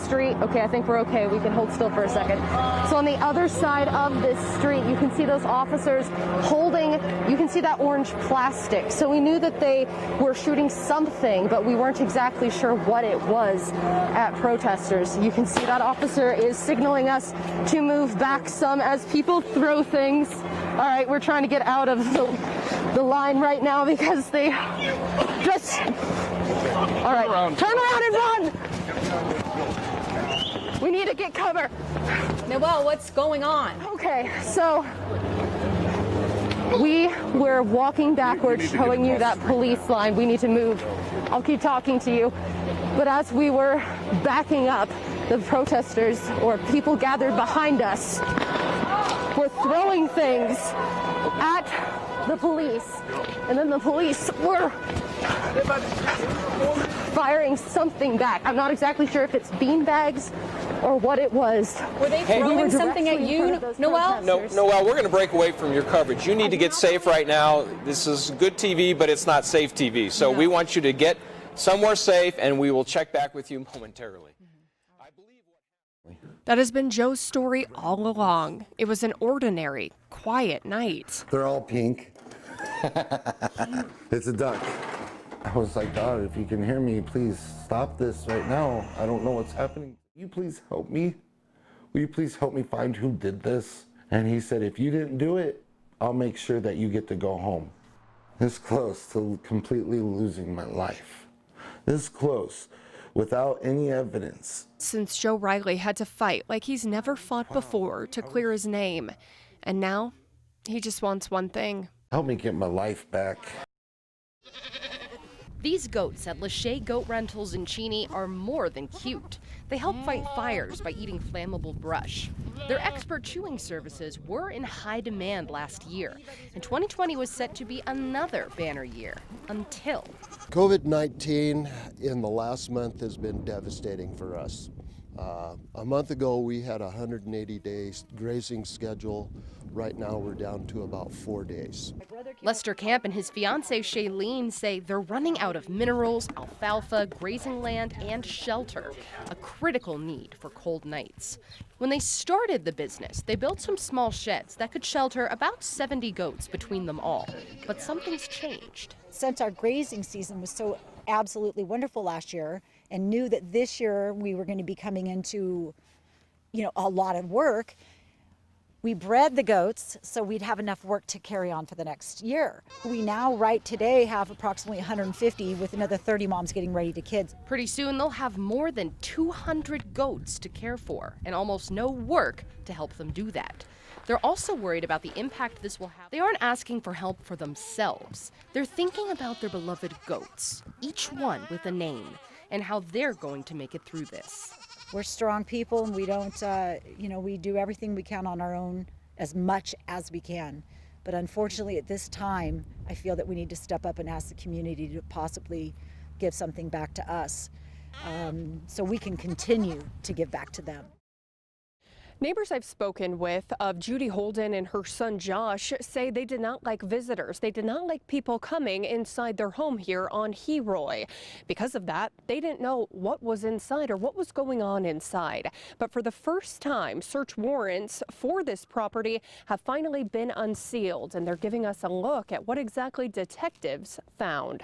street. Okay, I think we're okay. We can hold still for a second. So on the other side of this street, you can see those officers holding, you can see that orange plastic. So we knew that they were shooting something, but we weren't exactly sure what it was at protesters. You can see that officer is signaling us to move back some as people throw things. All right, we're trying to get out of the line right now because they just... All right, turn around and run! We need to get cover. Noelle, what's going on? Okay, so we were walking backwards, showing you that police line. We need to move. I'll keep talking to you. But as we were backing up, the protesters or people gathered behind us were throwing things at the police. And then the police were firing something back. I'm not exactly sure if it's beanbags or what it was. Were they throwing something at you, Noelle? No, Noelle, we're going to break away from your coverage. You need to get safe right now. This is good TV, but it's not safe TV. So we want you to get somewhere safe, and we will check back with you momentarily. That has been Joe's story all along. It was an ordinary, quiet night. They're all pink. It's a duck. I was like, God, if you can hear me, please stop this right now. I don't know what's happening. Will you please help me? Will you please help me find who did this? And he said, if you didn't do it, I'll make sure that you get to go home. This close to completely losing my life. This close, without any evidence. Since Joe Riley had to fight like he's never fought before to clear his name. And now, he just wants one thing. Help me get my life back. These goats at Lachey Goat Rentals in Cheney are more than cute. They help fight fires by eating flammable brush. Their expert chewing services were in high demand last year, and 2020 was set to be another banner year, until COVID-19 in the last month has been devastating for us. A month ago, we had a 180-day grazing schedule. Right now, we're down to about 4 days. Lester Camp and his fiancée Shailene say they're running out of minerals, alfalfa, grazing land, and shelter, a critical need for cold nights. When they started the business, they built some small sheds that could shelter about 70 goats between them all. But something's changed. Since our grazing season was so absolutely wonderful last year, and knew that this year we were going to be coming into, a lot of work, we bred the goats so we'd have enough work to carry on for the next year. We now, right today, have approximately 150 with another 30 moms getting ready to kids. Pretty soon they'll have more than 200 goats to care for and almost no work to help them do that. They're also worried about the impact this will have. They aren't asking for help for themselves. They're thinking about their beloved goats, each one with a name, and how they're going to make it through this. We're strong people, and we don't, we do everything we can on our own as much as we can. But unfortunately, at this time, I feel that we need to step up and ask the community to possibly give something back to us so we can continue to give back to them. Neighbors I've spoken with of Judy Holden and her son Josh say they did not like visitors. They did not like people coming inside their home here on Heroy. Because of that, they didn't know what was inside or what was going on inside. But for the first time, search warrants for this property have finally been unsealed, and they're giving us a look at what exactly detectives found.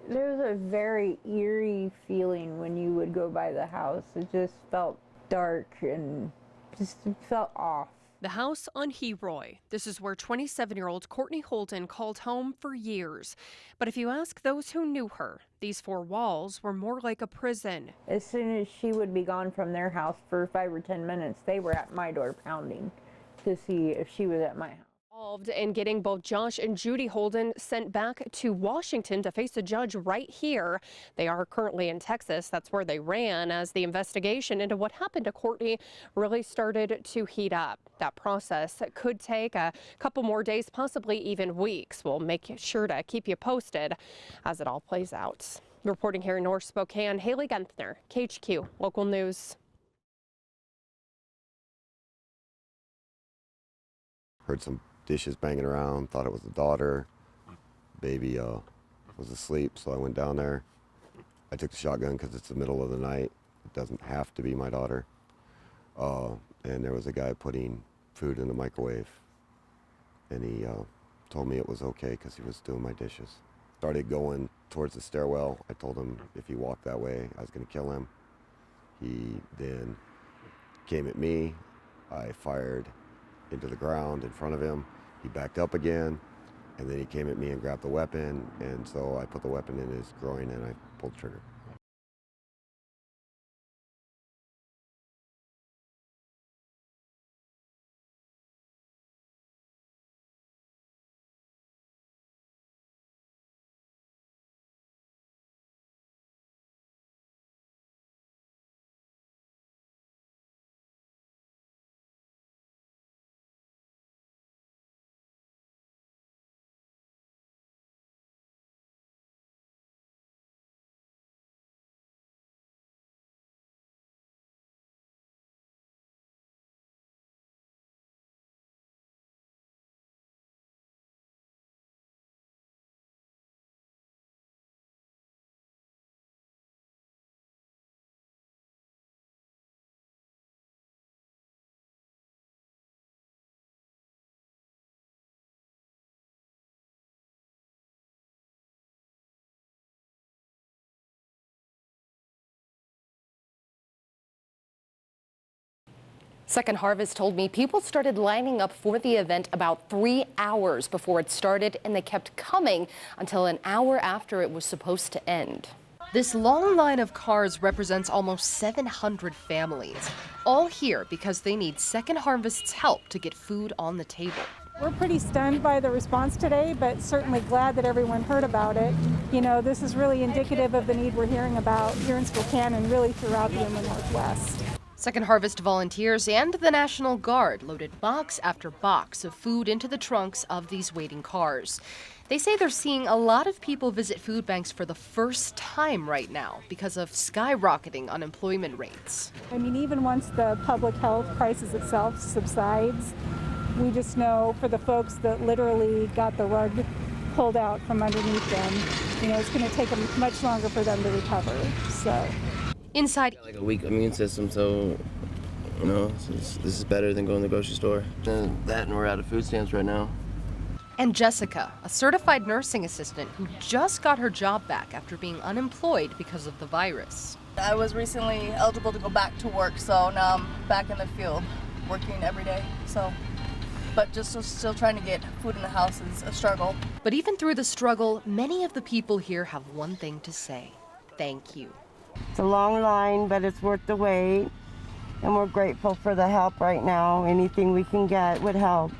There's a very eerie feeling when you would go by the house. It just felt dark and just felt off. The house on Heroy. This is where 27-year-old Courtney Holden called home for years. But if you ask those who knew her, these four walls were more like a prison. As soon as she would be gone from their house for 5 or 10 minutes, they were at my door pounding to see if she was at my house. In getting both Josh and Judy Holden sent back to Washington to face a judge right here. They are currently in Texas. That's where they ran as the investigation into what happened to Courtney really started to heat up. That process could take a couple more days, possibly even weeks. We'll make sure to keep you posted as it all plays out. Reporting here in North Spokane, Haley Genthner, KHQ Local News. Heard some dishes banging around, thought it was the daughter. Baby was asleep, so I went down there. I took the shotgun because it's the middle of the night. It doesn't have to be my daughter. And there was a guy putting food in the microwave, and he told me it was okay because he was doing my dishes. Started going towards the stairwell. I told him if he walked that way, I was going to kill him. He then came at me. I fired into the ground in front of him. He backed up again, and then he came at me and grabbed the weapon, and so I put the weapon in his groin and I pulled the trigger. Second Harvest told me people started lining up for the event about 3 hours before it started, and they kept coming until an hour after it was supposed to end. This long line of cars represents almost 700 families, all here because they need Second Harvest's help to get food on the table. We're pretty stunned by the response today, but certainly glad that everyone heard about it. You know, this is really indicative of the need we're hearing about here in Spokane and really throughout the Inland Northwest. Second Harvest volunteers and the National Guard loaded box after box of food into the trunks of these waiting cars. They say they're seeing a lot of people visit food banks for the first time right now because of skyrocketing unemployment rates. I mean, even once the public health crisis itself subsides, we just know for the folks that literally got the rug pulled out from underneath them, you know, it's going to take them much longer for them to recover. So. Inside, like a weak immune system, so you know, this is better than going to the grocery store. And we're out of food stamps right now. And Jessica, a certified nursing assistant who just got her job back after being unemployed because of the virus. I was recently eligible to go back to work, so now I'm back in the field, working every day. But just still trying to get food in the house is a struggle. But even through the struggle, many of the people here have one thing to say: thank you. It's a long line, but it's worth the wait, and we're grateful for the help right now. Anything we can get would help.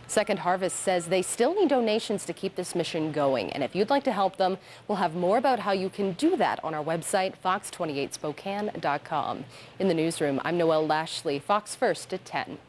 Second Harvest says they still need donations to keep this mission going, and if you'd like to help them, we'll have more about how you can do that on our website, fox28spokane.com. In the newsroom, I'm Noelle Lashley, Fox First at 10.